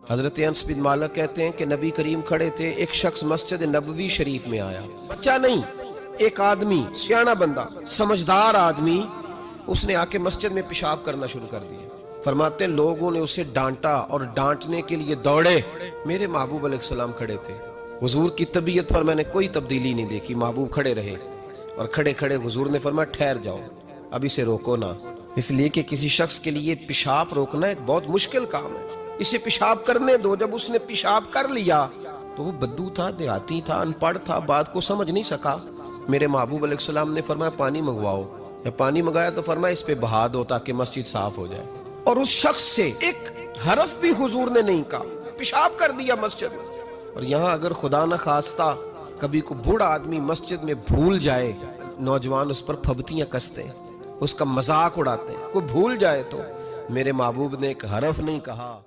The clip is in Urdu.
حضرت انس بن مالک کہتے ہیں کہ نبی کریم کھڑے تھے، ایک شخص مسجد نبوی شریف میں آیا، بچہ نہیں، ایک آدمی سیاںا بندہ سمجھدار آدمی، اس نے آ کے مسجد میں پیشاب کرنا شروع کر دیا۔ فرماتے ہیں لوگوں نے اسے ڈانٹا اور ڈانٹنے کے لیے دوڑے، میرے محبوب علیہ السلام کھڑے تھے۔ حضور کی طبیعت پر میں نے کوئی تبدیلی نہیں دیکھی، محبوب کھڑے رہے، اور کھڑے کھڑے حضور نے فرمایا ٹھہر جاؤ، اب اسے روکو نہ، اس لیے کہ کسی شخص کے لیے پیشاب روکنا ایک بہت مشکل کام ہے، اسے پیشاب کرنے دو۔ جب اس نے پیشاب کر لیا تو وہ بدو تھا، دیہاتی تھا، ان پڑھ تھا، بات کو سمجھ نہیں سکا۔ میرے محبوب علیہ السلام نے فرمایا پانی منگواؤ، جب پانی منگایا تو فرمایا اس پہ بہا دو تاکہ مسجد صاف ہو جائے، اور اس شخص سے ایک حرف بھی حضور نے نہیں کہا، پیشاب کر دیا مسجد میں۔ اور یہاں اگر خدا نہ خواستہ کبھی کو بوڑھا آدمی مسجد میں بھول جائے، نوجوان اس پر پھبتیاں کستے ہیں، اس کا مذاق اڑاتے ہیں، کوئی بھول جائے تو میرے محبوب نے ایک حرف نہیں کہا۔